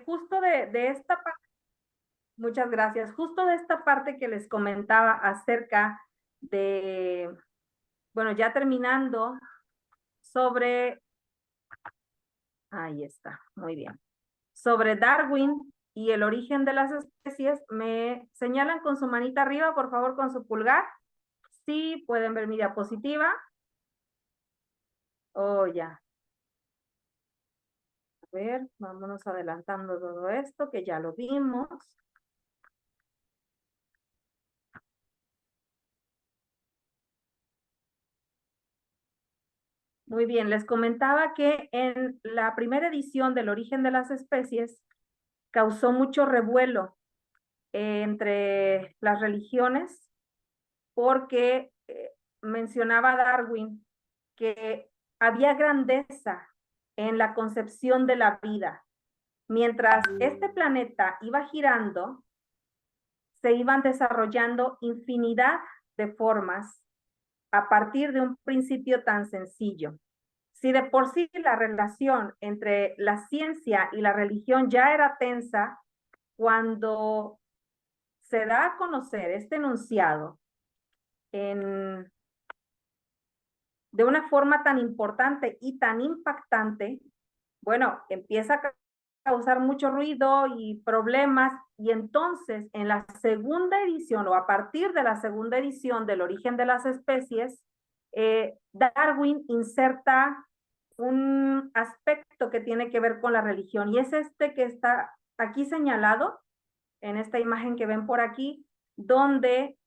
justo de esta parte, muchas gracias, justo de esta parte que les comentaba acerca de, bueno, ya terminando, sobre, ahí está, muy bien, sobre Darwin y el origen de las especies. Me señalan con su manita arriba, por favor, con su pulgar. Sí, pueden ver mi diapositiva. Oh, ya. A ver, vámonos adelantando todo esto, que ya lo vimos. Muy bien, les comentaba que en la primera edición del origen de las especies causó mucho revuelo entre las religiones porque mencionaba Darwin que había grandeza en la concepción de la vida. Mientras este planeta iba girando, se iban desarrollando infinidad de formas a partir de un principio tan sencillo. Si de por sí la relación entre la ciencia y la religión ya era tensa, cuando se da a conocer este enunciado de una forma tan importante y tan impactante, bueno, empieza a causar mucho ruido y problemas, y entonces en la segunda edición o a partir de la segunda edición del origen de las especies, Darwin inserta un aspecto que tiene que ver con la religión, y es este que está aquí señalado en esta imagen que ven por aquí, donde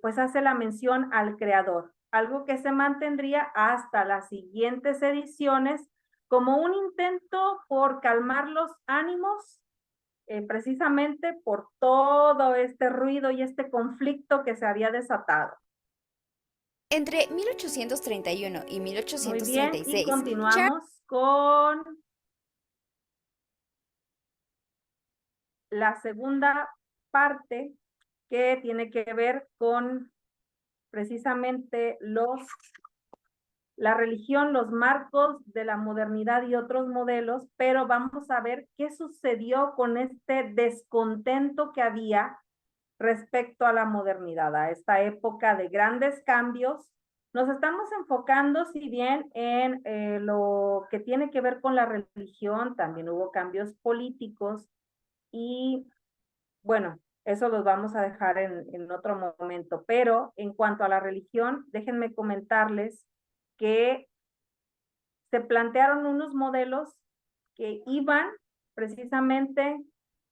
pues hace la mención al creador, algo que se mantendría hasta las siguientes ediciones como un intento por calmar los ánimos, precisamente por todo este ruido y este conflicto que se había desatado. Entre 1831 y Muy bien, y 1836, Charles continuamos con la segunda parte que tiene que ver con precisamente la religión, los marcos de la modernidad y otros modelos, pero vamos a ver qué sucedió con este descontento que había respecto a la modernidad, a esta época de grandes cambios. Nos estamos enfocando, si bien en lo que tiene que ver con la religión, también hubo cambios políticos y bueno, eso los vamos a dejar en otro momento, pero en cuanto a la religión, déjenme comentarles que se plantearon unos modelos que iban precisamente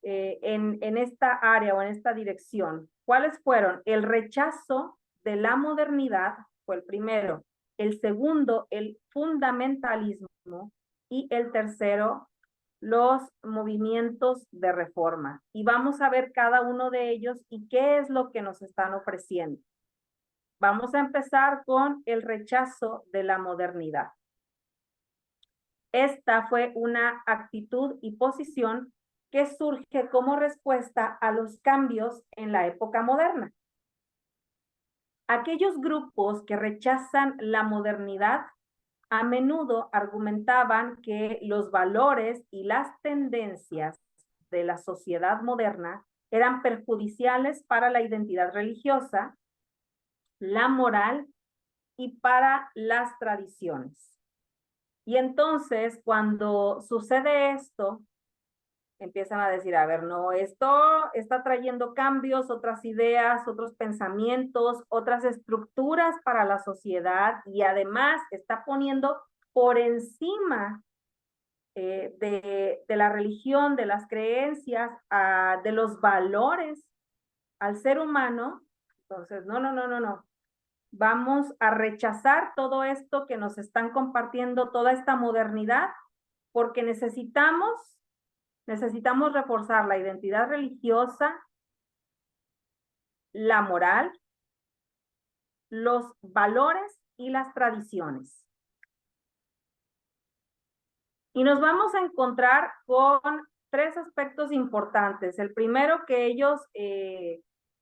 en esta área o en esta dirección. ¿Cuáles fueron? El rechazo de la modernidad fue el primero, el segundo, el fundamentalismo, y el tercero, los movimientos de reforma. Y vamos a ver cada uno de ellos y qué es lo que nos están ofreciendo. Vamos a empezar con el rechazo de la modernidad. Esta fue una actitud y posición que surge como respuesta a los cambios en la época moderna. Aquellos grupos que rechazan la modernidad a menudo argumentaban que los valores y las tendencias de la sociedad moderna eran perjudiciales para la identidad religiosa, la moral y para las tradiciones. Y entonces, cuando sucede esto, empiezan a decir, a ver, no, esto está trayendo cambios, otras ideas, otros pensamientos, otras estructuras para la sociedad, y además está poniendo por encima de la religión, de las creencias, de los valores al ser humano. Entonces, no. Vamos a rechazar todo esto que nos están compartiendo, toda esta modernidad, porque necesitamos reforzar la identidad religiosa, la moral, los valores y las tradiciones. Y nos vamos a encontrar con tres aspectos importantes. El primero, que ellos,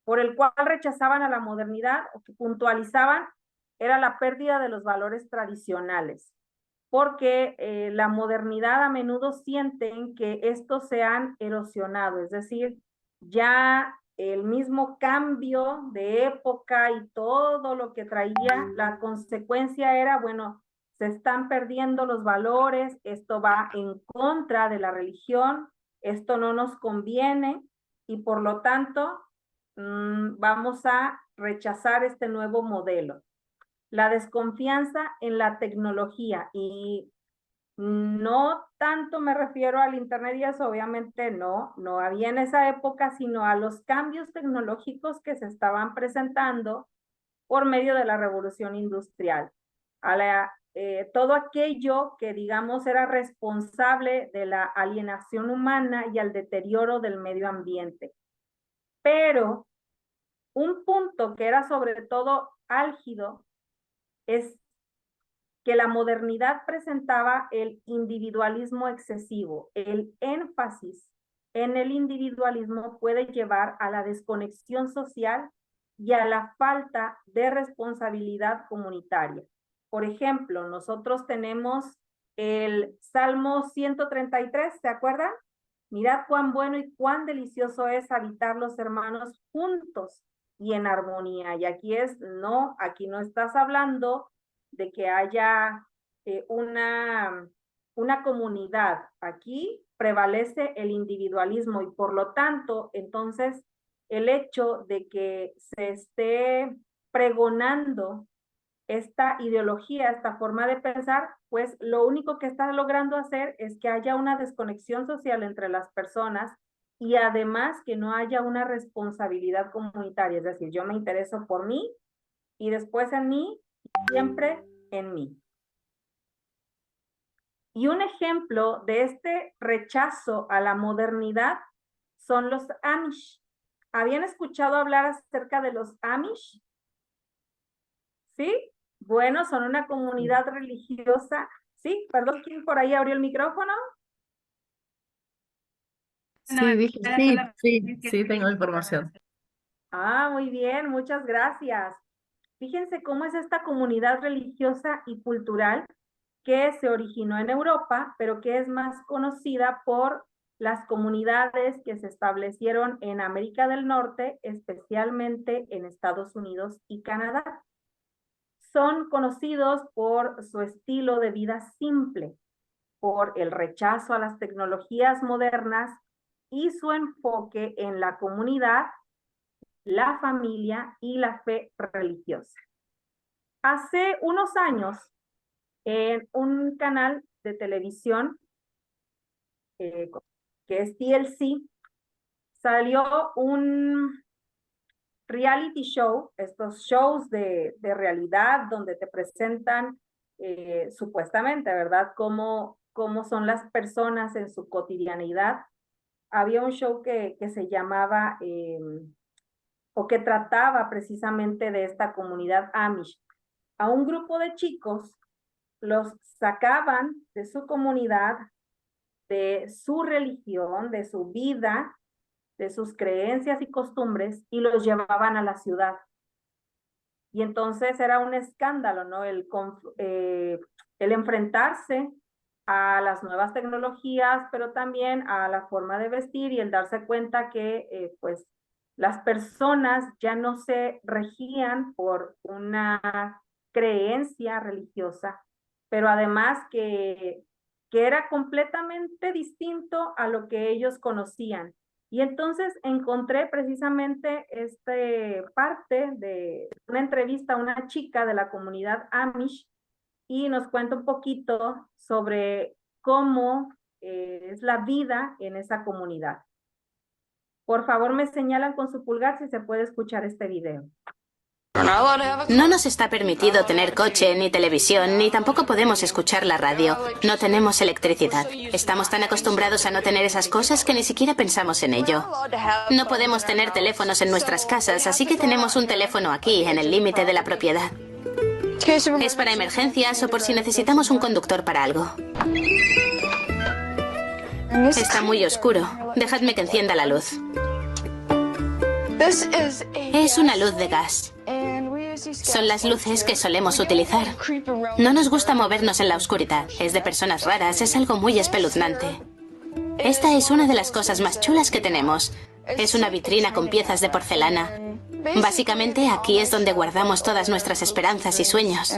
por el cual rechazaban a la modernidad o que puntualizaban, era la pérdida de los valores tradicionales. porque la modernidad a menudo sienten que estos se han erosionado, es decir, ya el mismo cambio de época y todo lo que traía, la consecuencia era, bueno, se están perdiendo los valores, esto va en contra de la religión, esto no nos conviene y por lo tanto vamos a rechazar este nuevo modelo. La desconfianza en la tecnología y no tanto me refiero al internet y eso, obviamente no había en esa época, sino a los cambios tecnológicos que se estaban presentando por medio de la revolución industrial. Todo aquello que digamos era responsable de la alienación humana y al deterioro del medio ambiente. Pero un punto que era sobre todo álgido es que la modernidad presentaba el individualismo excesivo. El énfasis en el individualismo puede llevar a la desconexión social y a la falta de responsabilidad comunitaria. Por ejemplo, nosotros tenemos el Salmo 133, ¿se acuerdan? Mirad cuán bueno y cuán delicioso es habitar los hermanos juntos y en armonía. Y aquí aquí no estás hablando de que haya una comunidad. Aquí prevalece el individualismo y por lo tanto, entonces, el hecho de que se esté pregonando esta ideología, esta forma de pensar, pues lo único que está logrando hacer es que haya una desconexión social entre las personas y además que no haya una responsabilidad comunitaria, es decir, yo me intereso por mí y después en mí, siempre en mí. Y un ejemplo de este rechazo a la modernidad son los Amish. ¿Habían escuchado hablar acerca de los Amish? ¿Sí? Bueno, son una comunidad religiosa. ¿Sí? Perdón, ¿quién por ahí abrió el micrófono? Sí, dije, sí, tengo información. Ah, muy bien, muchas gracias. Fíjense cómo es esta comunidad religiosa y cultural que se originó en Europa, pero que es más conocida por las comunidades que se establecieron en América del Norte, especialmente en Estados Unidos y Canadá. Son conocidos por su estilo de vida simple, por el rechazo a las tecnologías modernas y su enfoque en la comunidad, la familia y la fe religiosa. Hace unos años, en un canal de televisión que es TLC, salió un reality show, estos shows de realidad donde te presentan supuestamente, ¿verdad? Cómo son las personas en su cotidianidad. Había un show que se llamaba o que trataba precisamente de esta comunidad Amish. A un grupo de chicos los sacaban de su comunidad, de su religión, de su vida, de sus creencias y costumbres y los llevaban a la ciudad. Y entonces era un escándalo, ¿no? El enfrentarse a las nuevas tecnologías, pero también a la forma de vestir y el darse cuenta que pues las personas ya no se regían por una creencia religiosa, pero además que era completamente distinto a lo que ellos conocían. Y entonces encontré precisamente parte de una entrevista a una chica de la comunidad Amish y nos cuenta un poquito sobre cómo es la vida en esa comunidad. Por favor, me señalan con su pulgar si se puede escuchar este video. No nos está permitido tener coche, ni televisión, ni tampoco podemos escuchar la radio. No tenemos electricidad. Estamos tan acostumbrados a no tener esas cosas que ni siquiera pensamos en ello. No podemos tener teléfonos en nuestras casas, así que tenemos un teléfono aquí, en el límite de la propiedad. Es para emergencias o por si necesitamos un conductor para algo. Está muy oscuro. Dejadme que encienda la luz. Es una luz de gas. Son las luces que solemos utilizar. No nos gusta movernos en la oscuridad. Es de personas raras, es algo muy espeluznante. Esta es una de las cosas más chulas que tenemos. Es una vitrina con piezas de porcelana. Básicamente, aquí es donde guardamos todas nuestras esperanzas y sueños.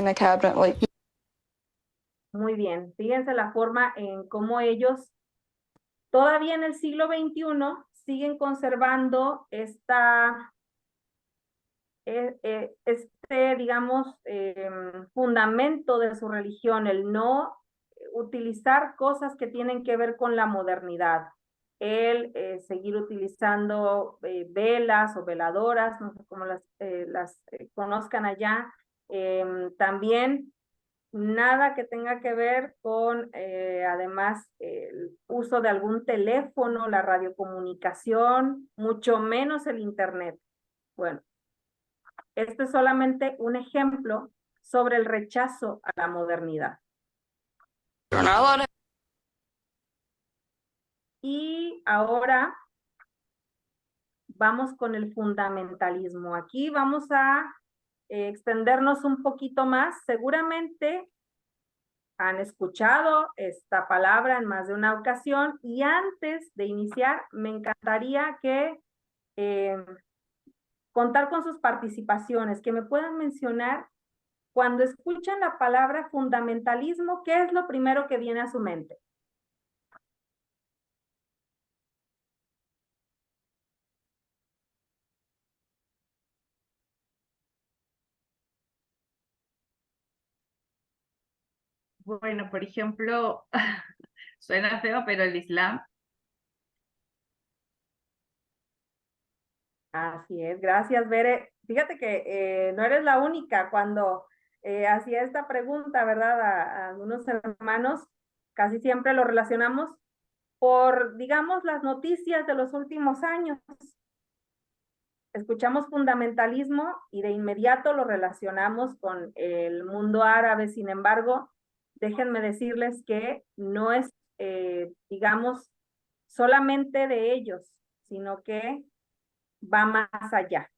Muy bien. Fíjense la forma en cómo ellos, todavía en el siglo XXI, siguen conservando digamos, fundamento de su religión, el no utilizar cosas que tienen que ver con la modernidad, el seguir utilizando velas o veladoras, no sé cómo las conozcan allá, también nada que tenga que ver con, además, el uso de algún teléfono, la radiocomunicación, mucho menos el internet. Bueno, este es solamente un ejemplo sobre el rechazo a la modernidad. Y ahora vamos con el fundamentalismo. Aquí vamos a extendernos un poquito más. Seguramente han escuchado esta palabra en más de una ocasión y antes de iniciar me encantaría que contar con sus participaciones, que me puedan mencionar cuando escuchan la palabra fundamentalismo, ¿qué es lo primero que viene a su mente? Bueno, por ejemplo, suena feo, pero el Islam. Así es, gracias, Bere. Fíjate que no eres la única. Cuando hacía esta pregunta, ¿verdad? A algunos hermanos, casi siempre lo relacionamos por, digamos, las noticias de los últimos años. Escuchamos fundamentalismo y de inmediato lo relacionamos con el mundo árabe. Sin embargo, déjenme decirles que no es, digamos, solamente de ellos, sino que va más allá.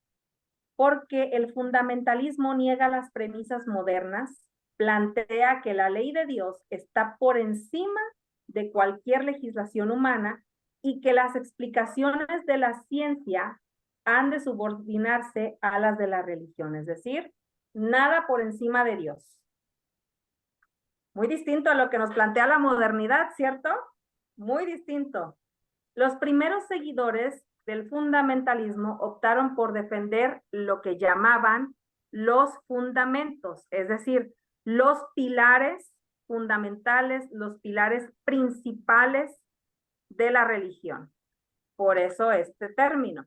Porque el fundamentalismo niega las premisas modernas, plantea que la ley de Dios está por encima de cualquier legislación humana y que las explicaciones de la ciencia han de subordinarse a las de la religión, es decir, nada por encima de Dios. Muy distinto a lo que nos plantea la modernidad, ¿cierto? Muy distinto. Los primeros seguidores del fundamentalismo optaron por defender lo que llamaban los fundamentos, es decir, los pilares fundamentales, los pilares principales de la religión. Por eso este término.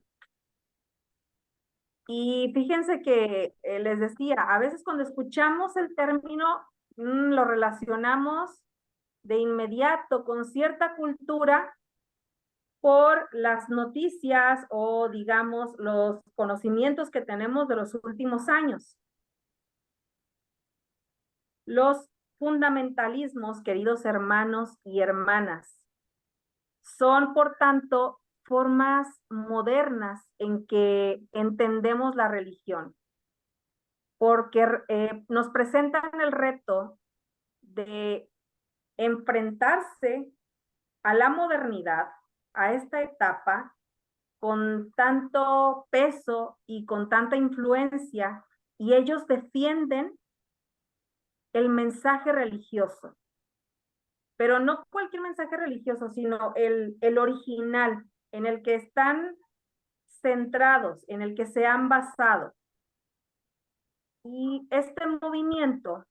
Y fíjense que les decía, a veces cuando escuchamos el término, lo relacionamos de inmediato con cierta cultura por las noticias o, digamos, los conocimientos que tenemos de los últimos años. Los fundamentalismos, queridos hermanos y hermanas, son, por tanto, formas modernas en que entendemos la religión, porque nos presentan el reto de enfrentarse a la modernidad, a esta etapa, con tanto peso y con tanta influencia, y ellos defienden el mensaje religioso. Pero no cualquier mensaje religioso, sino el original, en el que están centrados, en el que se han basado. Y este movimiento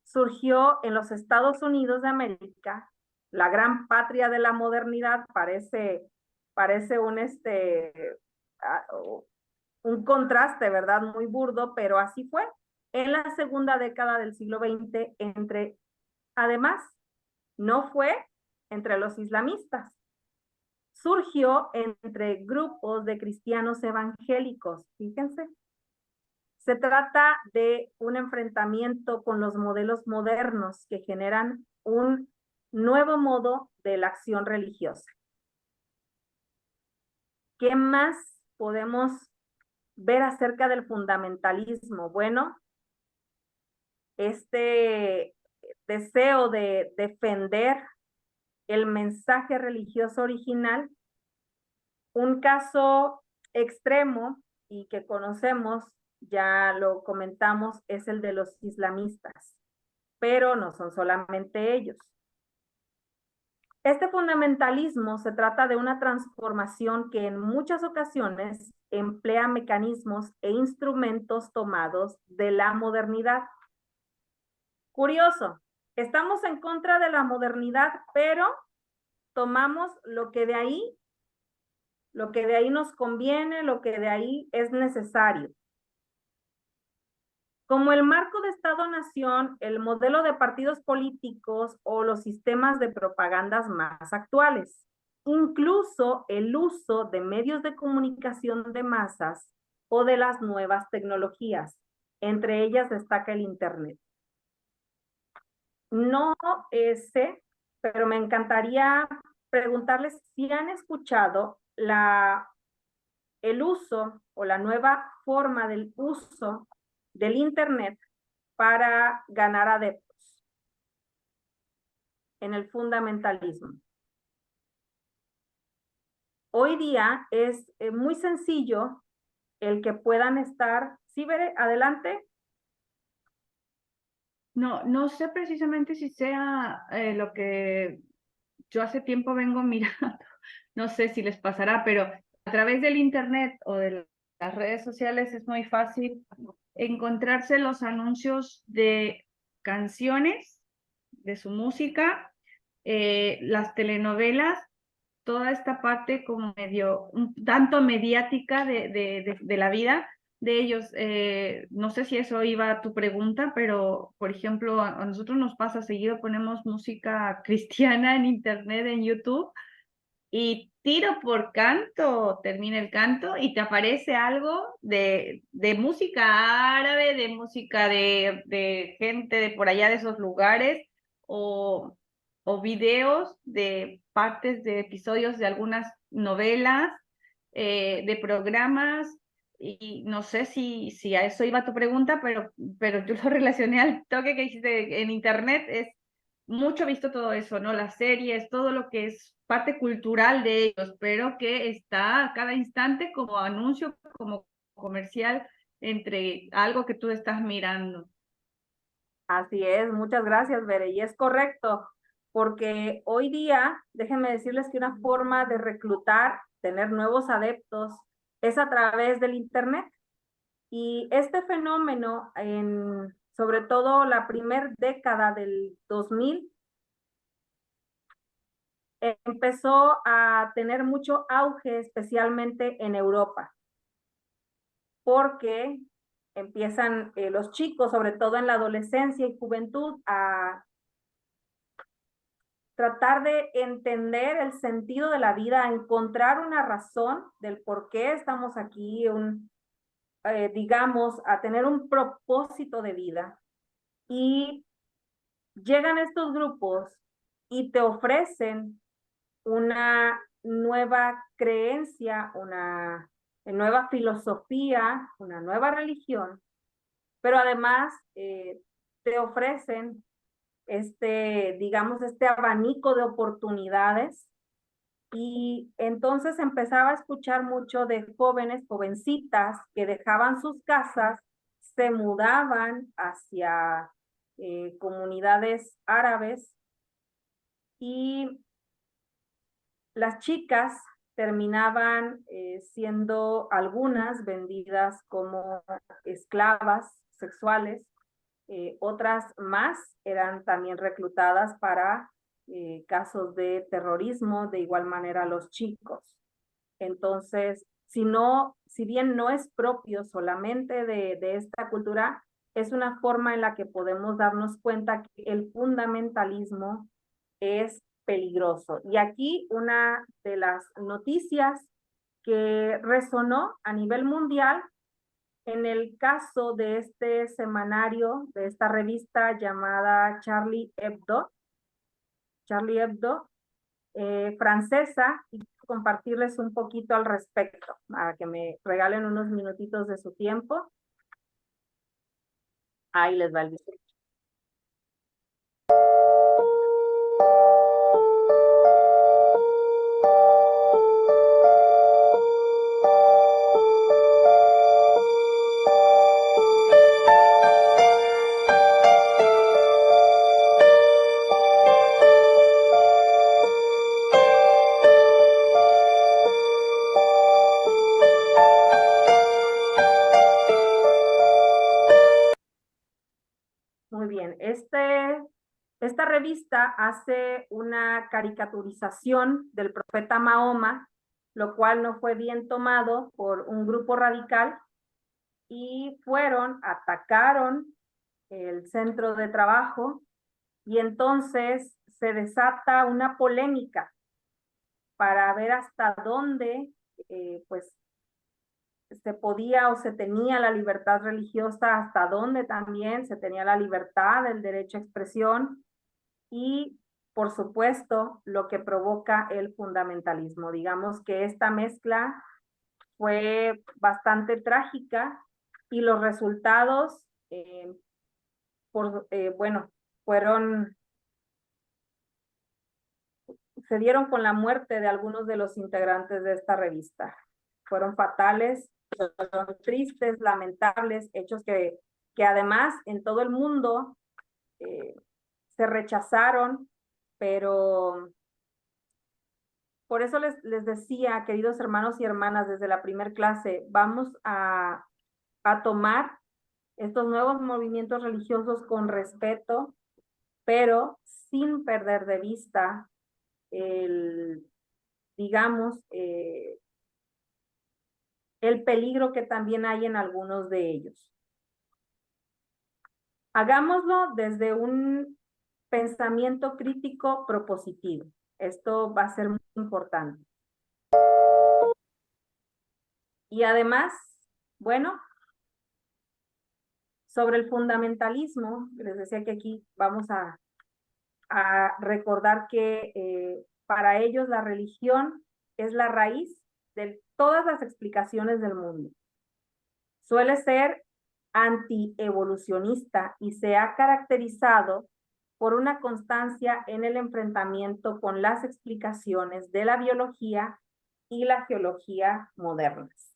surgió en los Estados Unidos de América, la gran patria de la modernidad. Parece un contraste, ¿verdad? Muy burdo, pero así fue. En la segunda década del siglo XX, además, no fue entre los islamistas, surgió entre grupos de cristianos evangélicos, fíjense. Se trata de un enfrentamiento con los modelos modernos que generan un nuevo modo de la acción religiosa. ¿Qué más podemos ver acerca del fundamentalismo. Bueno, este deseo de defender el mensaje religioso original, un caso extremo y que conocemos, ya lo comentamos, es el de los islamistas, pero no son solamente ellos. Este fundamentalismo se trata de una transformación que en muchas ocasiones emplea mecanismos e instrumentos tomados de la modernidad. Curioso, estamos en contra de la modernidad, pero tomamos lo que de ahí nos conviene, lo que de ahí es necesario. Como el marco de Estado-Nación, el modelo de partidos políticos o los sistemas de propagandas más actuales, incluso el uso de medios de comunicación de masas o de las nuevas tecnologías. Entre ellas destaca el Internet. No sé, pero me encantaría preguntarles si han escuchado el uso o la nueva forma del uso del Internet para ganar adeptos en el fundamentalismo. Hoy día es muy sencillo el que puedan estar. ¿Sí, Bere? Adelante. No sé precisamente si sea lo que yo hace tiempo vengo mirando. No sé si les pasará, pero a través del internet o de las redes sociales es muy fácil encontrarse los anuncios de canciones, de su música, las telenovelas, toda esta parte como medio, un tanto mediática de la vida de ellos. No sé si eso iba a tu pregunta, pero por ejemplo, a nosotros nos pasa seguido, ponemos música cristiana en internet, en YouTube, y tiro por canto, termina el canto y te aparece algo de música árabe, de música de gente de por allá de esos lugares, o videos de partes de episodios de algunas novelas, de programas, y no sé si a eso iba tu pregunta, pero yo lo relacioné al toque que hiciste en internet. Es mucho visto todo eso, ¿no? Las series, todo lo que es parte cultural de ellos, pero que está a cada instante como anuncio, como comercial, entre algo que tú estás mirando. Así es, muchas gracias, Bere, y es correcto, porque hoy día, déjenme decirles que una forma de reclutar, tener nuevos adeptos, es a través del Internet. Y este fenómeno, sobre todo la primera década del 2000, empezó a tener mucho auge, especialmente en Europa, porque empiezan los chicos, sobre todo en la adolescencia y juventud, a tratar de entender el sentido de la vida, a encontrar una razón del por qué estamos aquí, digamos, a tener un propósito de vida. Y llegan estos grupos y te ofrecen una nueva creencia, una nueva filosofía, una nueva religión, pero además te ofrecen digamos, este abanico de oportunidades. Y entonces empezaba a escuchar mucho de jóvenes, jovencitas que dejaban sus casas, se mudaban hacia comunidades árabes, y las chicas terminaban siendo algunas vendidas como esclavas sexuales, otras más eran también reclutadas para casos de terrorismo, de igual manera los chicos. Entonces, si bien no es propio solamente de esta cultura, es una forma en la que podemos darnos cuenta que el fundamentalismo es peligroso. Y aquí una de las noticias que resonó a nivel mundial en el caso de este semanario, de esta revista llamada Charlie Hebdo, francesa, y compartirles un poquito al respecto, para que me regalen unos minutitos de su tiempo. Ahí les va el video. Muy bien, esta revista hace una caricaturización del profeta Mahoma, lo cual no fue bien tomado por un grupo radical y atacaron el centro de trabajo y entonces se desata una polémica para ver hasta dónde pues se podía o se tenía la libertad religiosa, hasta dónde también se tenía la libertad, el derecho a expresión y, por supuesto, lo que provoca el fundamentalismo. Digamos que esta mezcla fue bastante trágica y los resultados, se dieron con la muerte de algunos de los integrantes de esta revista. Fueron fatales, fueron tristes, lamentables, hechos que además en todo el mundo se rechazaron, pero por eso les decía, queridos hermanos y hermanas, desde la primer clase, vamos a tomar estos nuevos movimientos religiosos con respeto, pero sin perder de vista el peligro que también hay en algunos de ellos. Hagámoslo desde un pensamiento crítico propositivo. Esto va a ser muy importante. Y además, bueno, sobre el fundamentalismo, les decía que aquí vamos a recordar que para ellos la religión es la raíz de todas las explicaciones del mundo. Suele ser antievolucionista y se ha caracterizado por una constancia en el enfrentamiento con las explicaciones de la biología y la geología modernas.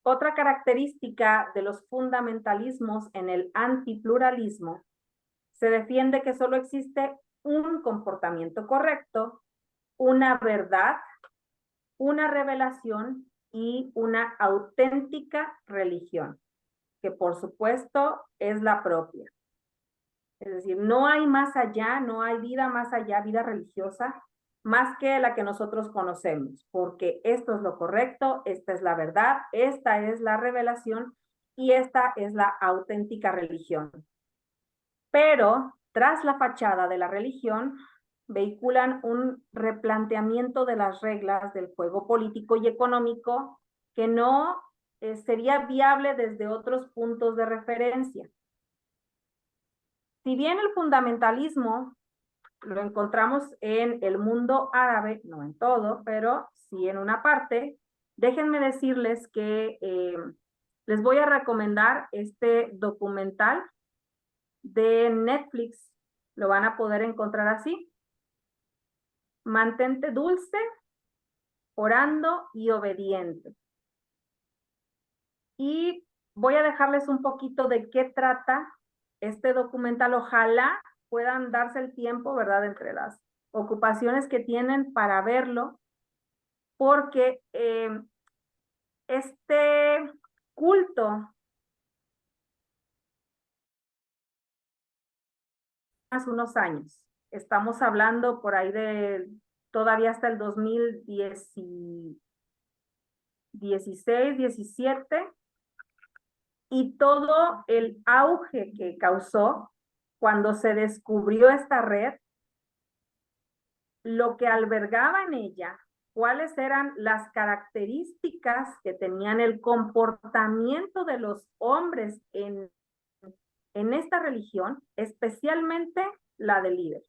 Otra característica de los fundamentalismos en el antipluralismo se defiende que solo existe un comportamiento correcto, una verdad, una revelación y una auténtica religión, que por supuesto es la propia. Es decir, no hay más allá, no hay vida más allá, vida religiosa, más que la que nosotros conocemos, porque esto es lo correcto, esta es la verdad, esta es la revelación y esta es la auténtica religión. Pero tras la fachada de la religión, vehiculan un replanteamiento de las reglas del juego político y económico que no sería viable desde otros puntos de referencia. Si bien el fundamentalismo lo encontramos en el mundo árabe, no en todo, pero sí en una parte, déjenme decirles que les voy a recomendar este documental de Netflix, lo van a poder encontrar así. Mantente dulce, orando y obediente. Y voy a dejarles un poquito de qué trata este documental. Ojalá puedan darse el tiempo, ¿verdad?, entre las ocupaciones que tienen para verlo, porque este culto hace unos años, estamos hablando por ahí de todavía hasta el 2016, 17, y todo el auge que causó cuando se descubrió esta red, lo que albergaba en ella, cuáles eran las características que tenían el comportamiento de los hombres en esta religión, especialmente la del líder.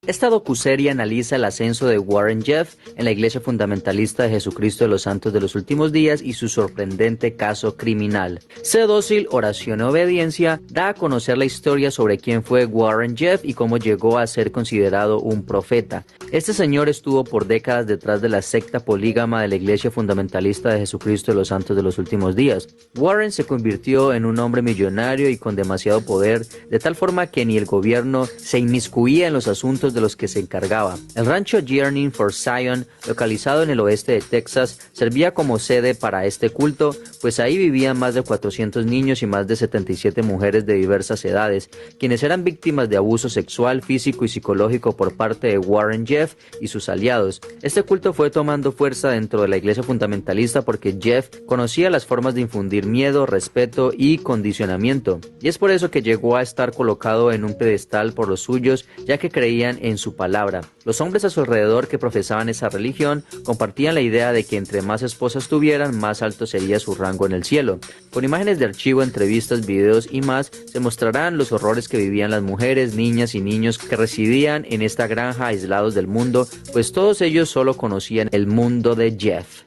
Esta docuserie analiza el ascenso de Warren Jeffs en la Iglesia Fundamentalista de Jesucristo de los Santos de los Últimos Días y su sorprendente caso criminal. Sé dócil, oración y obediencia da a conocer la historia sobre quién fue Warren Jeffs y cómo llegó a ser considerado un profeta. Este señor estuvo por décadas detrás de la secta polígama de la Iglesia Fundamentalista de Jesucristo de los Santos de los Últimos Días. Warren se convirtió en un hombre millonario y con demasiado poder, de tal forma que ni el gobierno se inmiscuía en los asuntos de los que se encargaba. El rancho Yearning for Zion, localizado en el oeste de Texas, servía como sede para este culto, pues ahí vivían más de 400 niños y más de 77 mujeres de diversas edades, quienes eran víctimas de abuso sexual, físico y psicológico por parte de Warren Jeffs y sus aliados. Este culto fue tomando fuerza dentro de la iglesia fundamentalista porque Jeffs conocía las formas de infundir miedo, respeto y condicionamiento, y es por eso que llegó a estar colocado en un pedestal por los suyos, ya que creían en su palabra. Los hombres a su alrededor que profesaban esa religión compartían la idea de que entre más esposas tuvieran, más alto sería su rango en el cielo. Con imágenes de archivo, entrevistas, videos y más, se mostrarán los horrores que vivían las mujeres, niñas y niños que residían en esta granja aislados del mundo, pues todos ellos solo conocían el mundo de Jeff.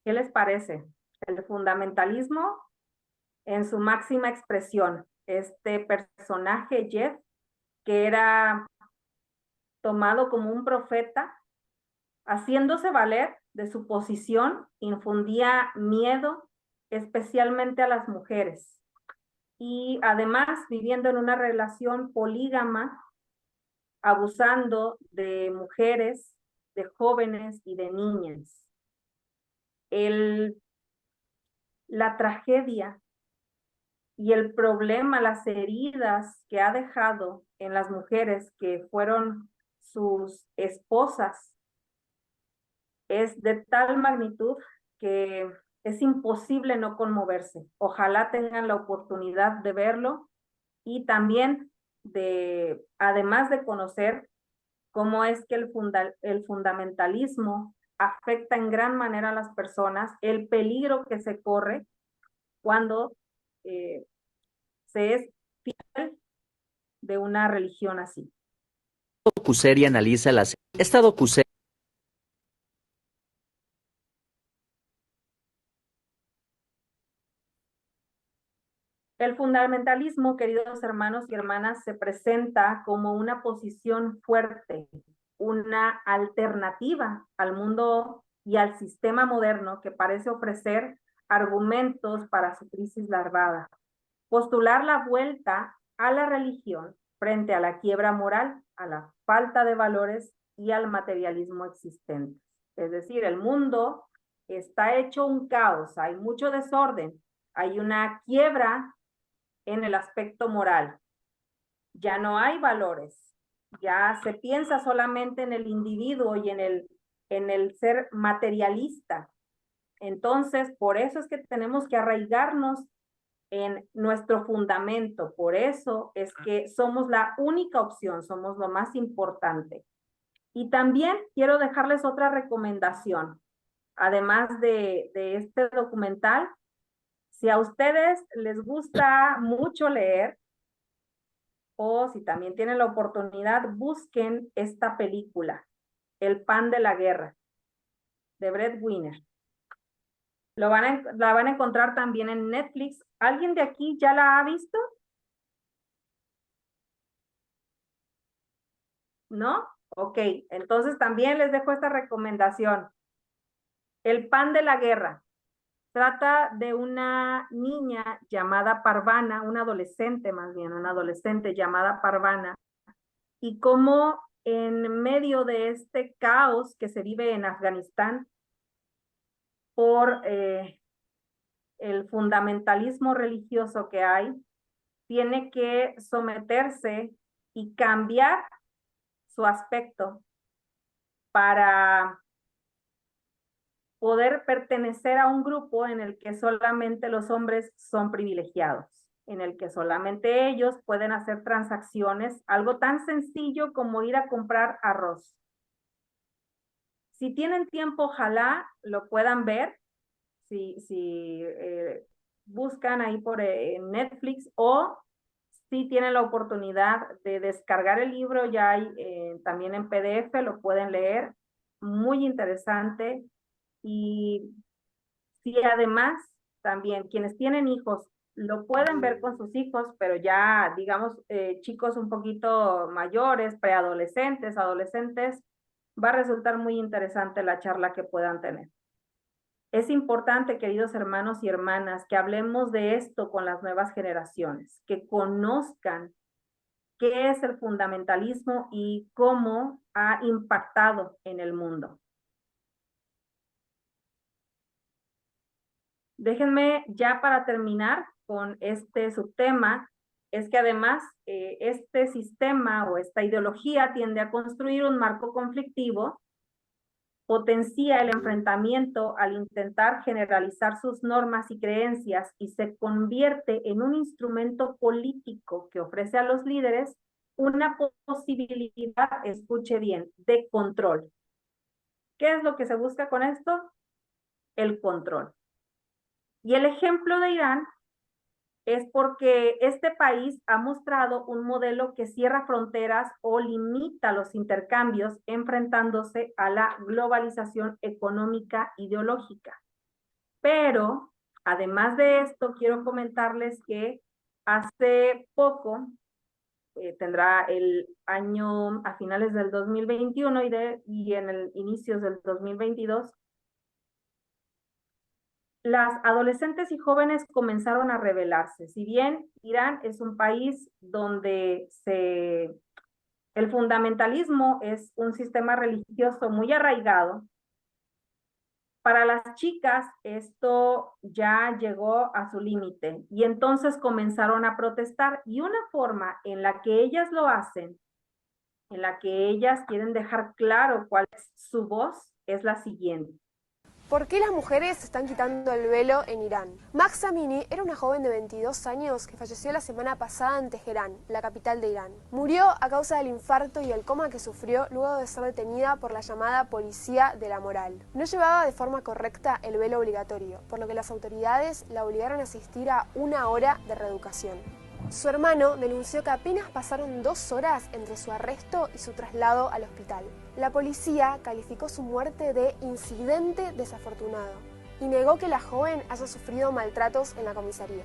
¿Qué les parece? El fundamentalismo en su máxima expresión. Este personaje, Jeff, que era tomado como un profeta, haciéndose valer de su posición, infundía miedo, especialmente a las mujeres. Y además, viviendo en una relación polígama, abusando de mujeres, de jóvenes y de niñas. La tragedia y el problema, las heridas que ha dejado en las mujeres que fueron sus esposas, es de tal magnitud que es imposible no conmoverse. Ojalá tengan la oportunidad de verlo y también además de conocer cómo es que el fundamentalismo afecta en gran manera a las personas, el peligro que se corre cuando se es fiel de una religión así. Docuserie analiza esta docuserie. El fundamentalismo, queridos hermanos y hermanas, se presenta como una posición fuerte, una alternativa al mundo y al sistema moderno que parece ofrecer argumentos para su crisis larvada. Postular la vuelta a la religión frente a la quiebra moral, a la falta de valores y al materialismo existente. Es decir, el mundo está hecho un caos, hay mucho desorden, hay una quiebra en el aspecto moral. Ya no hay valores, ya se piensa solamente en el individuo y en el ser materialista. Entonces, por eso es que tenemos que arraigarnos en nuestro fundamento. Por eso es que somos la única opción, somos lo más importante. Y también quiero dejarles otra recomendación. Además de este documental, si a ustedes les gusta mucho leer, o si también tienen la oportunidad, busquen esta película, El pan de la guerra, de Brett Winner. La van a encontrar también en Netflix. ¿Alguien de aquí ya la ha visto? ¿No? Ok, entonces también les dejo esta recomendación. El pan de la guerra. Trata de una niña llamada Parvana, una adolescente más bien, una adolescente llamada Parvana, y cómo en medio de este caos que se vive en Afganistán por el fundamentalismo religioso que hay, tiene que someterse y cambiar su aspecto para poder pertenecer a un grupo en el que solamente los hombres son privilegiados, en el que solamente ellos pueden hacer transacciones, algo tan sencillo como ir a comprar arroz. Si tienen tiempo, ojalá lo puedan ver, si buscan ahí por Netflix, o Si tienen la oportunidad de descargar el libro, ya hay también en PDF, lo pueden leer, muy interesante. Y si además también quienes tienen hijos lo pueden ver con sus hijos, pero ya digamos chicos un poquito mayores, preadolescentes, adolescentes, va a resultar muy interesante la charla que puedan tener. Es importante, queridos hermanos y hermanas, que hablemos de esto con las nuevas generaciones, que conozcan qué es el fundamentalismo y cómo ha impactado en el mundo. Déjenme ya para terminar con este subtema, es que además este sistema o esta ideología tiende a construir un marco conflictivo, potencia el enfrentamiento al intentar generalizar sus normas y creencias y se convierte en un instrumento político que ofrece a los líderes una posibilidad, escuche bien, de control. ¿Qué es lo que se busca con esto? El control. Y el ejemplo de Irán es porque este país ha mostrado un modelo que cierra fronteras o limita los intercambios enfrentándose a la globalización económica ideológica. Pero, además de esto, quiero comentarles que hace poco, tendrá el año a finales del 2021 y en el inicios del 2022, las adolescentes y jóvenes comenzaron a rebelarse. Si bien Irán es un país donde el fundamentalismo es un sistema religioso muy arraigado, para las chicas esto ya llegó a su límite y entonces comenzaron a protestar y una forma en la que ellas lo hacen, en la que ellas quieren dejar claro cuál es su voz, es la siguiente. ¿Por qué las mujeres se están quitando el velo en Irán? Mahsa Amini era una joven de 22 años que falleció la semana pasada en Teherán, la capital de Irán. Murió a causa del infarto y el coma que sufrió luego de ser detenida por la llamada policía de la moral. No llevaba de forma correcta el velo obligatorio, por lo que las autoridades la obligaron a asistir a 1 hora de reeducación. Su hermano denunció que apenas pasaron 2 horas entre su arresto y su traslado al hospital. La policía calificó su muerte de incidente desafortunado y negó que la joven haya sufrido maltratos en la comisaría.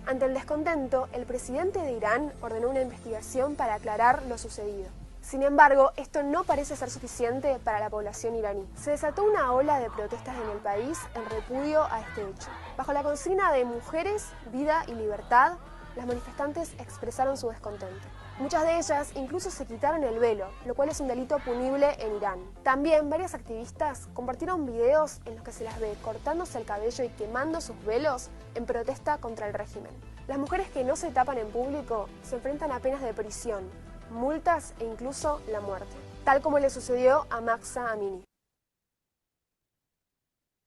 Ante el descontento, el presidente de Irán ordenó una investigación para aclarar lo sucedido. Sin embargo, esto no parece ser suficiente para la población iraní. Se desató una ola de protestas en el país en repudio a este hecho. Bajo la consigna de mujeres, vida y libertad, las manifestantes expresaron su descontento. Muchas de ellas incluso se quitaron el velo, lo cual es un delito punible en Irán. También varias activistas compartieron videos en los que se las ve cortándose el cabello y quemando sus velos en protesta contra el régimen. Las mujeres que no se tapan en público se enfrentan a penas de prisión, multas e incluso la muerte, tal como le sucedió a Mahsa Amini.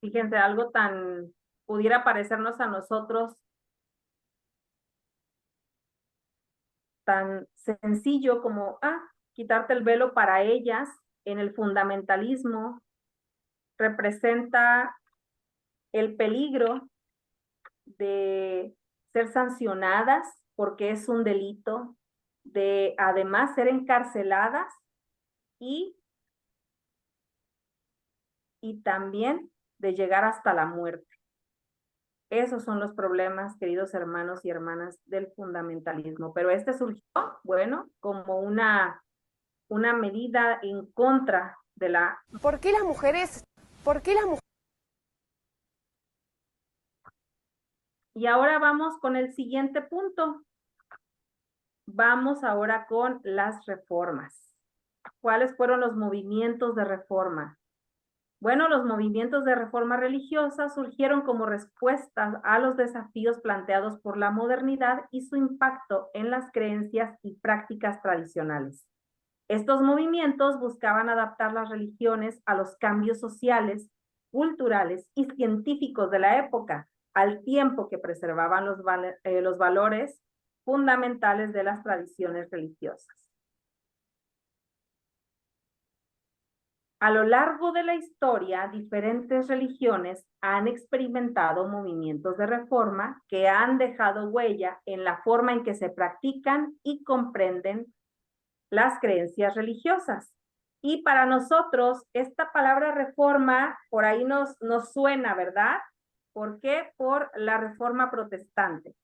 Fíjense, algo tan pudiera parecernos a nosotros tan sencillo como quitarte el velo. Para ellas, en el fundamentalismo, representa el peligro de ser sancionadas porque es un delito, de además ser encarceladas y también de llegar hasta la muerte. Esos son los problemas, queridos hermanos y hermanas, del fundamentalismo. Pero este surgió, bueno, como una medida en contra de la... ¿Por qué las mujeres? Y ahora vamos con el siguiente punto. Vamos ahora con las reformas. ¿Cuáles fueron los movimientos de reforma? Bueno, los movimientos de reforma religiosa surgieron como respuesta a los desafíos planteados por la modernidad y su impacto en las creencias y prácticas tradicionales. Estos movimientos buscaban adaptar las religiones a los cambios sociales, culturales y científicos de la época, al tiempo que preservaban los valores fundamentales de las tradiciones religiosas. A lo largo de la historia, diferentes religiones han experimentado movimientos de reforma que han dejado huella en la forma en que se practican y comprenden las creencias religiosas. Y para nosotros, esta palabra reforma por ahí nos suena, ¿verdad? ¿Por qué? Por la reforma protestante.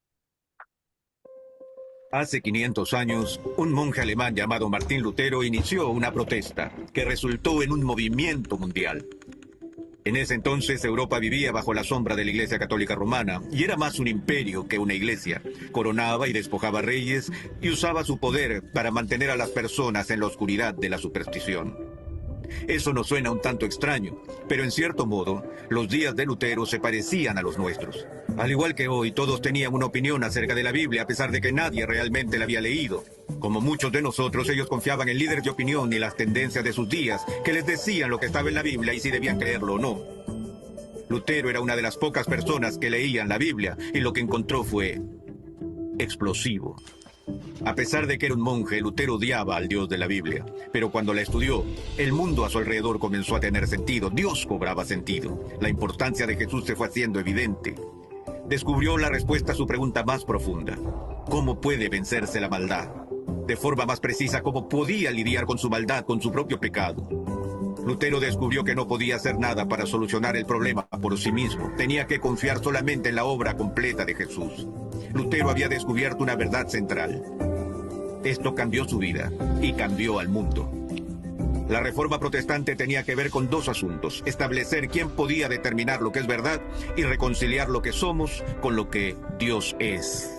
Hace 500 años, un monje alemán llamado Martín Lutero inició una protesta que resultó en un movimiento mundial. En ese entonces, Europa vivía bajo la sombra de la Iglesia Católica Romana y era más un imperio que una iglesia. Coronaba y despojaba reyes y usaba su poder para mantener a las personas en la oscuridad de la superstición. Eso nos suena un tanto extraño, pero en cierto modo, los días de Lutero se parecían a los nuestros. Al igual que hoy, todos tenían una opinión acerca de la Biblia a pesar de que nadie realmente la había leído. Como muchos de nosotros, ellos confiaban en líderes de opinión y las tendencias de sus días, que les decían lo que estaba en la Biblia y si debían creerlo o no. Lutero era una de las pocas personas que leían la Biblia y lo que encontró fue explosivo. A pesar de que era un monje, Lutero odiaba al Dios de la Biblia. Pero cuando la estudió, el mundo a su alrededor comenzó a tener sentido. Dios cobraba sentido. La importancia de Jesús se fue haciendo evidente. Descubrió la respuesta a su pregunta más profunda. ¿Cómo puede vencerse la maldad? De forma más precisa, ¿cómo podía lidiar con su maldad, con su propio pecado? Lutero descubrió que no podía hacer nada para solucionar el problema por sí mismo. Tenía que confiar solamente en la obra completa de Jesús. Lutero había descubierto una verdad central. Esto cambió su vida y cambió al mundo. La reforma protestante tenía que ver con dos asuntos: establecer quién podía determinar lo que es verdad y reconciliar lo que somos con lo que Dios es.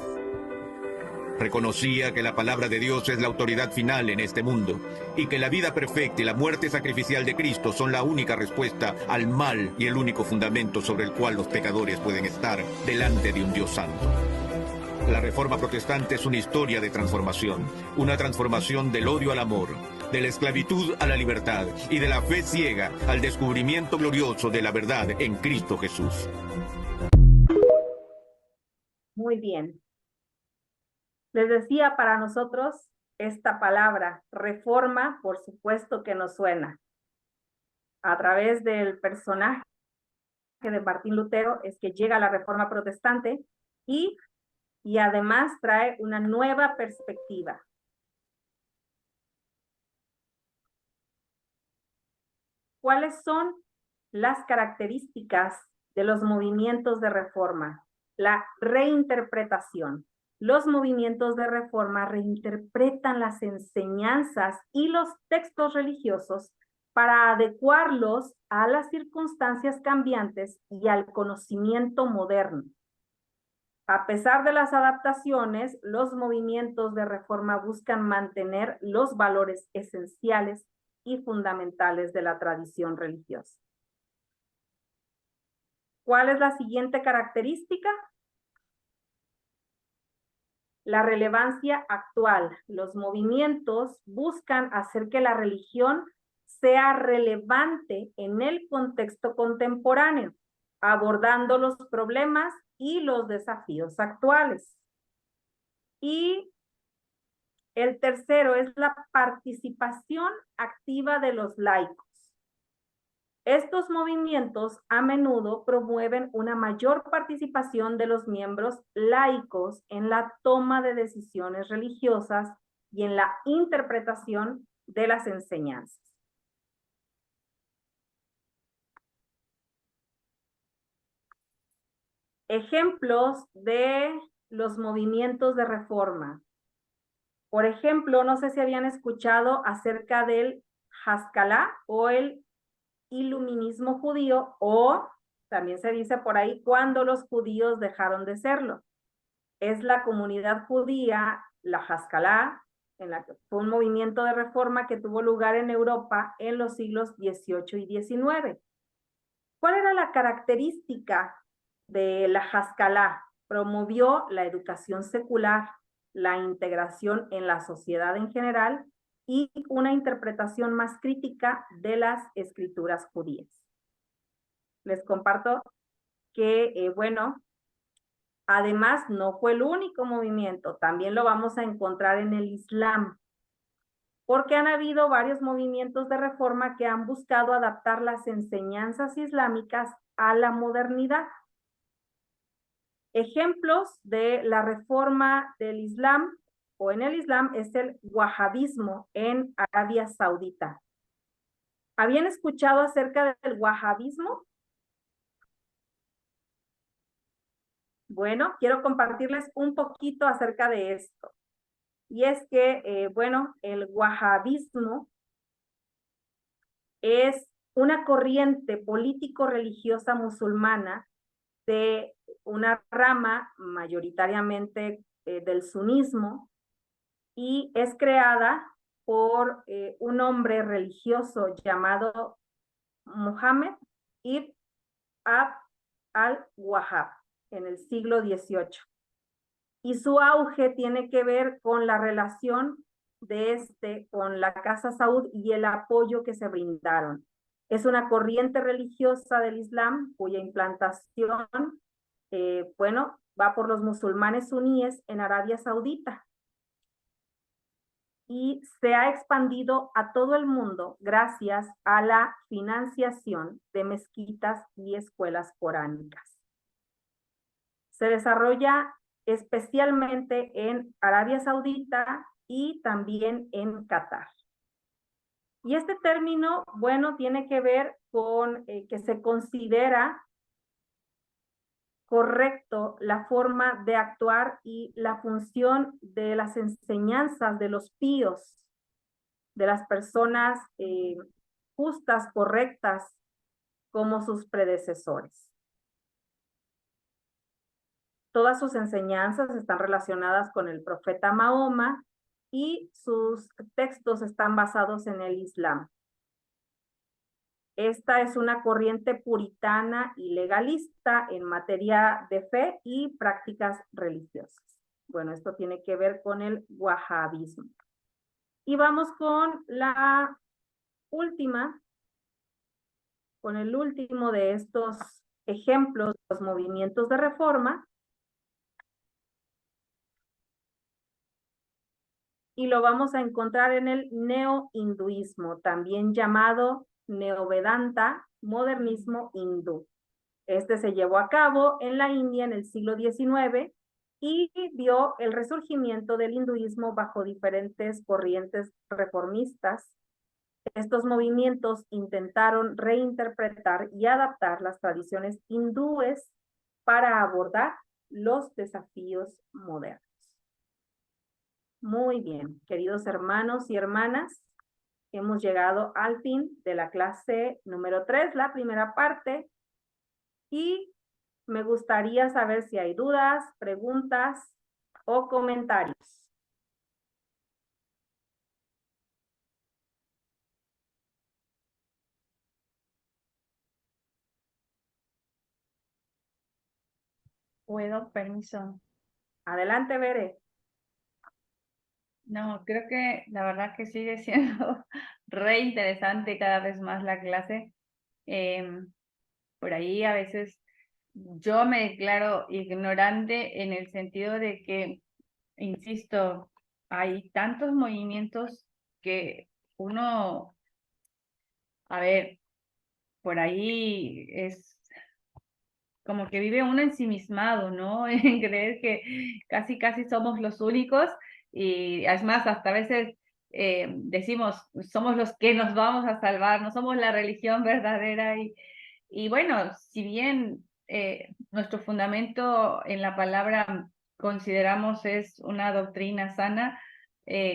Reconocía que la palabra de Dios es la autoridad final en este mundo y que la vida perfecta y la muerte sacrificial de Cristo son la única respuesta al mal y el único fundamento sobre el cual los pecadores pueden estar delante de un Dios santo. La reforma protestante es una historia de transformación, una transformación del odio al amor, de la esclavitud a la libertad y de la fe ciega al descubrimiento glorioso de la verdad en Cristo Jesús. Muy bien. Les decía, para nosotros, esta palabra, reforma, por supuesto que nos suena. A través del personaje de Martín Lutero es que llega la reforma protestante y además trae una nueva perspectiva. ¿Cuáles son las características de los movimientos de reforma? La reinterpretación. Los movimientos de reforma reinterpretan las enseñanzas y los textos religiosos para adecuarlos a las circunstancias cambiantes y al conocimiento moderno. A pesar de las adaptaciones, los movimientos de reforma buscan mantener los valores esenciales y fundamentales de la tradición religiosa. ¿Cuál es la siguiente característica? La relevancia actual. Los movimientos buscan hacer que la religión sea relevante en el contexto contemporáneo, abordando los problemas y los desafíos actuales. Y el tercero es la participación activa de los laicos. Estos movimientos a menudo promueven una mayor participación de los miembros laicos en la toma de decisiones religiosas y en la interpretación de las enseñanzas. Ejemplos de los movimientos de reforma. Por ejemplo, no sé si habían escuchado acerca del Haskalah o el iluminismo judío, o también se dice por ahí cuando los judíos dejaron de serlo. Es la comunidad judía, la Haskalah, en la que fue un movimiento de reforma que tuvo lugar en Europa en los siglos XVIII y XIX. ¿Cuál era la característica de la Haskalah? Promovió la educación secular, la integración en la sociedad en general y una interpretación más crítica de las escrituras judías. Les comparto que, además no fue el único movimiento, también lo vamos a encontrar en el Islam. porque han habido varios movimientos de reforma que han buscado adaptar las enseñanzas islámicas a la modernidad. Ejemplos de la reforma del Islam o en el Islam es el wahabismo en Arabia Saudita. ¿Habían escuchado acerca del wahabismo? Bueno, quiero compartirles un poquito acerca de esto. Y es que, bueno, el wahabismo es una corriente político-religiosa musulmana de una rama mayoritariamente del sunismo y es creada por un hombre religioso llamado Muhammad ibn Abd al-Wahhab en el siglo XVIII. Y su auge tiene que ver con la relación de con la Casa Saud y el apoyo que se brindaron. Es una corriente religiosa del Islam cuya implantación, bueno, va por los musulmanes suníes en Arabia Saudita. Y se ha expandido a todo el mundo gracias a la financiación de mezquitas y escuelas coránicas. Se desarrolla especialmente en Arabia Saudita y también en Qatar. Y este término, bueno, tiene que ver con que se considera correcto la forma de actuar y la función de las enseñanzas de los píos, de las personas justas, correctas, como sus predecesores. Todas sus enseñanzas están relacionadas con el profeta Mahoma y sus textos están basados en el Islam. Esta es una corriente puritana y legalista en materia de fe y prácticas religiosas. Bueno, esto tiene que ver con el wahabismo. Y vamos con la última, con el último de estos ejemplos de los movimientos de reforma. Y lo vamos a encontrar en el neo-hinduismo, también llamado Neovedanta, modernismo hindú. Este se llevó a cabo en la India en el siglo XIX y vio el resurgimiento del hinduismo bajo diferentes corrientes reformistas. Estos movimientos intentaron reinterpretar y adaptar las tradiciones hindúes para abordar los desafíos modernos. Muy bien, queridos hermanos y hermanas, hemos llegado al fin de la clase número 3, la primera parte, y me gustaría saber si hay dudas, preguntas o comentarios. ¿Puedo? Permiso. Adelante, Bere. No, creo que la verdad que sigue siendo re interesante cada vez más la clase. Por ahí a veces yo me declaro ignorante en el sentido de que, insisto, hay tantos movimientos que uno, a ver, por ahí es como que vive uno ensimismado, ¿no? En creer que casi somos los únicos y es más, hasta a veces decimos, somos los que nos vamos a salvar, no somos la religión verdadera y bueno, si bien nuestro fundamento en la palabra consideramos es una doctrina sana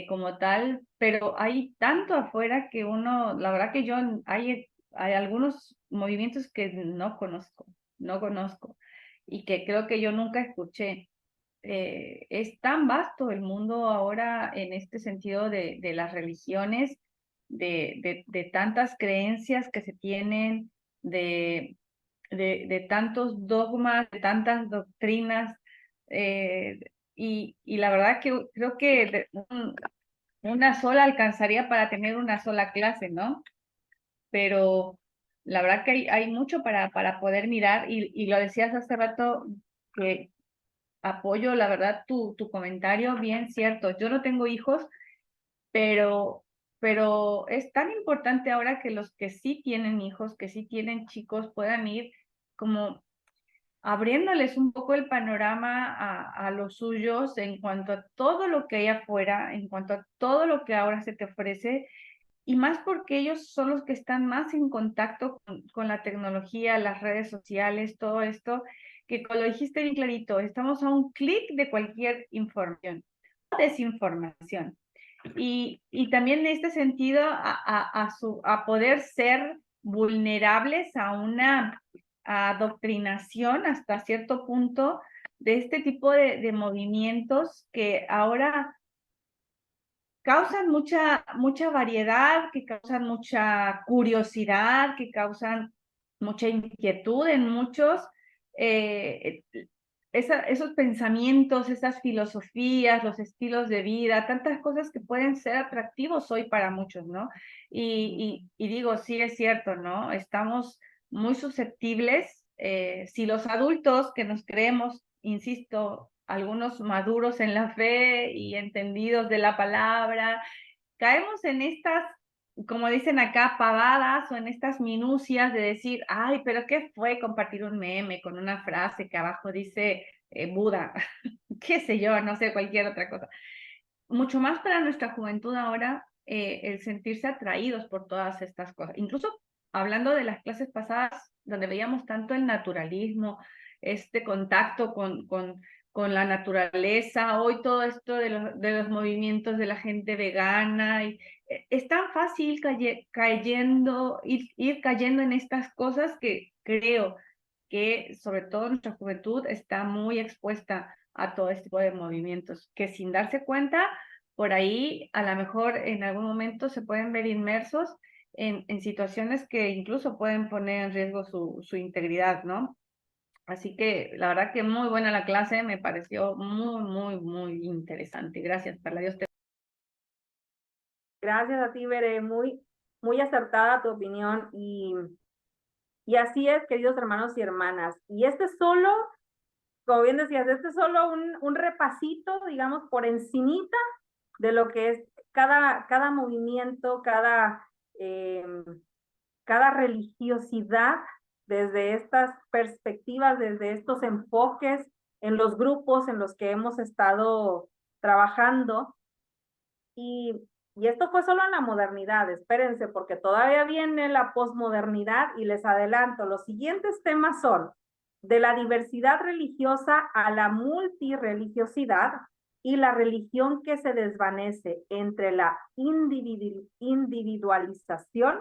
como tal, pero hay tanto afuera que uno, la verdad que yo, hay algunos movimientos que no conozco y que creo que yo nunca escuché. Es tan vasto el mundo ahora en este sentido de las religiones, de tantas creencias que se tienen, de tantos dogmas, de tantas doctrinas, y la verdad que creo que una sola alcanzaría para tener una sola clase, ¿no? Pero la verdad que hay mucho para poder mirar y lo decías hace rato que apoyo, la verdad, tu comentario, bien cierto. Yo no tengo hijos, pero pero es tan importante ahora que los que sí tienen hijos, que sí tienen chicos, puedan ir como abriéndoles un poco el panorama a los suyos en cuanto a todo lo que hay afuera, en cuanto a todo lo que ahora se te ofrece, y más porque ellos son los que están más en contacto con la tecnología, las redes sociales, todo esto, que como lo dijiste bien clarito, estamos a un clic de cualquier información o desinformación. Y también en este sentido a poder ser vulnerables a una adoctrinación hasta cierto punto de este tipo de movimientos que ahora causan mucha variedad, que causan mucha curiosidad, que causan mucha inquietud en muchos. Esos pensamientos, esas filosofías, los estilos de vida, tantas cosas que pueden ser atractivos hoy para muchos, ¿no? Y digo, sí es cierto, ¿no? Estamos muy susceptibles, si los adultos que nos creemos, insisto, algunos maduros en la fe y entendidos de la palabra, caemos en estas, como dicen acá, pavadas o en estas minucias de decir, ay, pero ¿qué fue compartir un meme con una frase que abajo dice Buda? Qué sé yo, no sé, cualquier otra cosa. Mucho más para nuestra juventud ahora, el sentirse atraídos por todas estas cosas. Incluso hablando de las clases pasadas, donde veíamos tanto el naturalismo, este contacto con la naturaleza, hoy todo esto de los movimientos de la gente vegana, y es tan fácil ir cayendo en estas cosas que creo que sobre todo nuestra juventud está muy expuesta a todo este tipo de movimientos, que sin darse cuenta, por ahí a lo mejor en algún momento se pueden ver inmersos en situaciones que incluso pueden poner en riesgo su integridad, ¿no? Así que la verdad que muy buena la clase, me pareció muy interesante. Gracias, Perla. Dios te... Gracias a ti, Bere, muy acertada tu opinión y así es, queridos hermanos y hermanas. Y este es solo, como bien decías, este es solo un repasito, digamos, por encimita de lo que es cada movimiento, cada religiosidad desde estas perspectivas, desde estos enfoques en los grupos en los que hemos estado trabajando. Y esto fue solo en la modernidad, espérense, porque todavía viene la posmodernidad y les adelanto, los siguientes temas son de la diversidad religiosa a la multireligiosidad y la religión que se desvanece entre la individualización,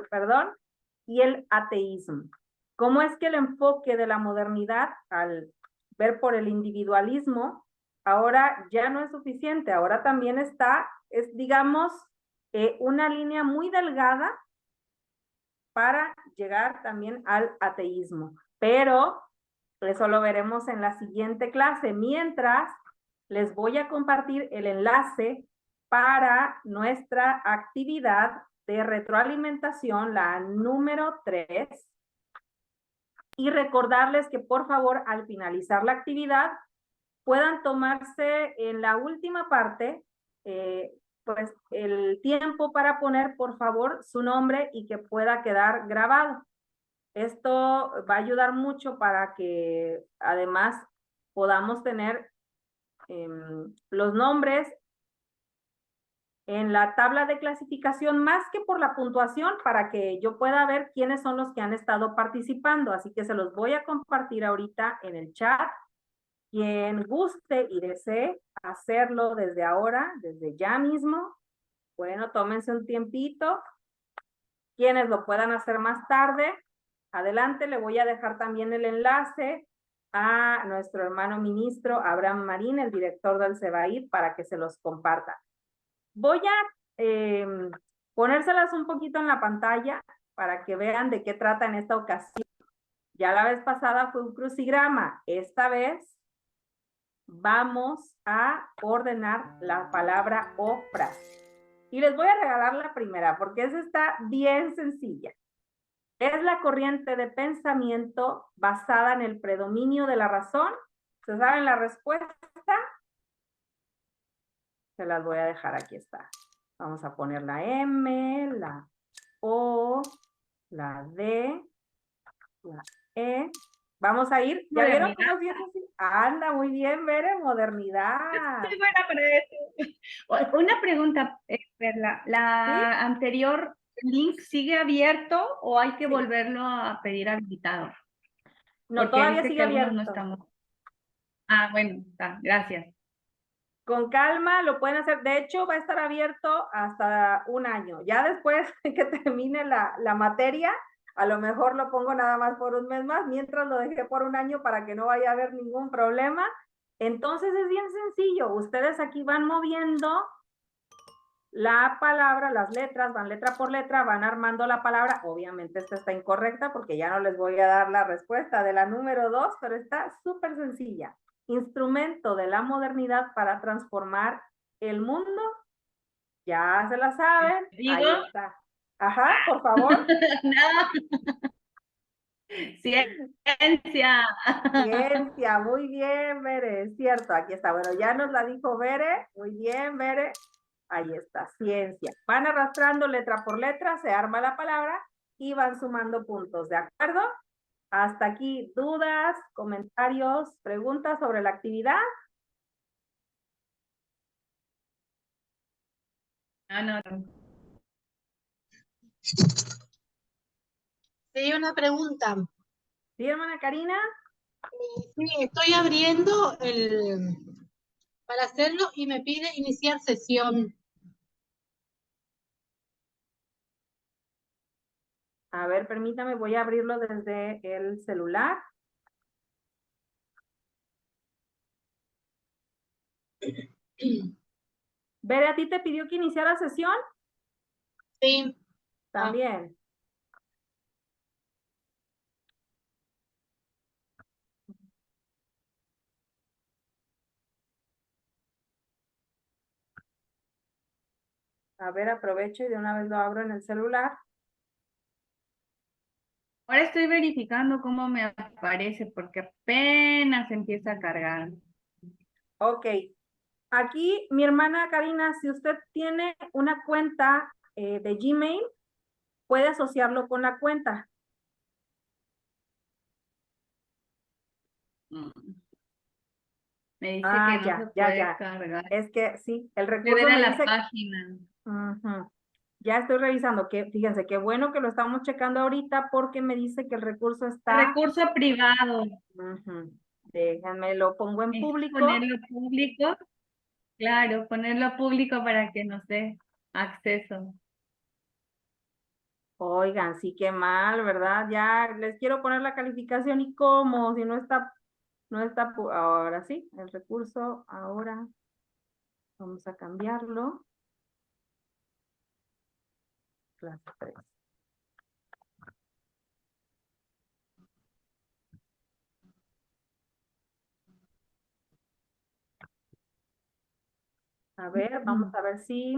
y el ateísmo. ¿Cómo es que el enfoque de la modernidad, al ver por el individualismo, ahora ya no es suficiente? Ahora también es digamos, una línea muy delgada para llegar también al ateísmo. Pero eso lo veremos en la siguiente clase. Mientras, les voy a compartir el enlace para nuestra actividad de retroalimentación, la número 3. Y recordarles que por favor, al finalizar la actividad, puedan tomarse en la última parte, pues el tiempo para poner, por favor, su nombre y que pueda quedar grabado. Esto va a ayudar mucho para que además podamos tener los nombres en la tabla de clasificación más que por la puntuación para que yo pueda ver quiénes son los que han estado participando. Así que se los voy a compartir ahorita en el chat. Quien guste y desee hacerlo desde ahora, desde ya mismo, bueno, tómense un tiempito. Quienes lo puedan hacer más tarde, adelante. Le voy a dejar también el enlace a nuestro hermano ministro Abraham Marín, el director del CEBAID, para que se los comparta. Voy a ponérselas un poquito en la pantalla para que vean de qué trata en esta ocasión. Ya la vez pasada fue un crucigrama. Esta vez vamos a ordenar la palabra o frase. Y les voy a regalar la primera porque esa está bien sencilla. Es la corriente de pensamiento basada en el predominio de la razón. ¿Se saben la respuesta? Se las voy a dejar, aquí está. Vamos a poner la M, la O, la D, la E. Vamos a ir. ¿Ya vieron cómo es bien así? Anda, muy bien, Bere, modernidad. Estoy buena para eso. Una pregunta, Perla. ¿La anterior link sigue abierto o hay que volverlo a pedir habilitado? No, Porque todavía dice sigue que algunos abierto. no estamos. Ah, bueno, está, gracias. Con calma lo pueden hacer. De hecho, va a estar abierto hasta un año. Ya después que termine la materia, a lo mejor lo pongo nada más por un mes más, mientras lo dejé por un año para que no vaya a haber ningún problema. Entonces es bien sencillo. Ustedes aquí van moviendo la palabra, las letras, van letra por letra, van armando la palabra. Obviamente esta está incorrecta porque ya no les voy a dar la respuesta de la número 2, pero está súper sencilla. Instrumento de la modernidad para transformar el mundo. Ya se la saben. ¿Digo? Ahí está. Ajá, por favor. No. Ciencia. Ciencia, muy bien, Bere, es cierto, aquí está. Bueno, ya nos la dijo Bere, muy bien, Bere. Ahí está, ciencia. Van arrastrando letra por letra, se arma la palabra y van sumando puntos, ¿de acuerdo? Hasta aquí, dudas, comentarios, preguntas sobre la actividad. No. Sí, una pregunta. ¿Sí, hermana Karina? Sí, estoy abriendo para hacerlo y me pide iniciar sesión. A ver, permítame, voy a abrirlo desde el celular. Bere, ¿a ti te pidió que iniciara sesión? Sí. También. A ver, aprovecho y de una vez lo abro en el celular. Ahora estoy verificando cómo me aparece porque apenas empieza a cargar. Ok. Aquí, mi hermana Karina, si usted tiene una cuenta de Gmail, puede asociarlo con la cuenta. Me dice que no se puede ya. cargar. Es que sí, el Le recurso ver a me la dice... página. Ya estoy revisando, que fíjense, qué bueno que lo estamos checando ahorita porque me dice que el recurso está... Recurso privado. Déjenme, lo pongo en Es público. ponerlo público. Claro, ponerlo público para que nos dé acceso. Oigan, sí, qué mal, ¿verdad? Ya les quiero poner la calificación y cómo, si no está, ahora sí, el recurso, ahora vamos a cambiarlo. Clase 3. A ver, vamos a ver si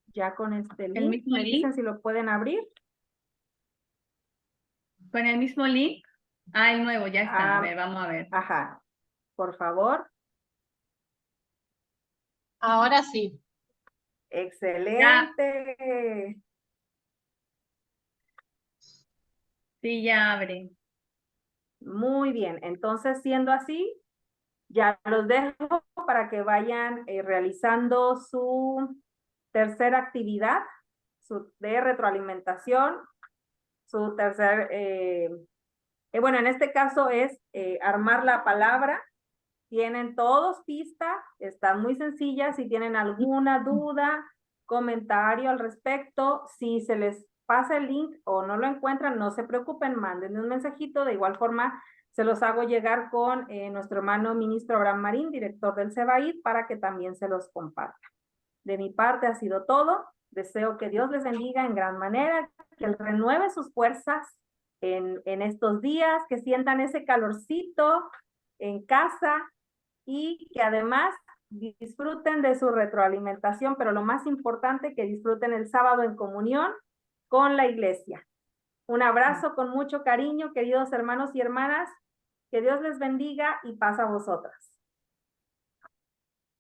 ya con este ¿El link mismo me dicen link? si lo pueden abrir. ¿Con el mismo link? Ah, el nuevo, ya está. Ah, A ver, vamos a ver. Ajá, por favor. Ahora sí. Excelente. Sí, ya abre. Muy bien, entonces siendo así, ya los dejo para que vayan realizando su tercera actividad de retroalimentación, su tercer, bueno, en este caso es armar la palabra. Tienen todos pista, están muy sencillas. Si tienen alguna duda, comentario al respecto, si se les pasa el link o no lo encuentran, no se preocupen, mándenme un mensajito. De igual forma, se los hago llegar con nuestro hermano ministro Abraham Marín, director del CEBAID, para que también se los comparta. De mi parte ha sido todo. Deseo que Dios les bendiga en gran manera, que Él renueve sus fuerzas en estos días, que sientan ese calorcito en casa y que además disfruten de su retroalimentación, pero lo más importante, que disfruten el sábado en comunión con la iglesia. Un abrazo con mucho cariño, queridos hermanos y hermanas. Que Dios les bendiga y paz a vosotras.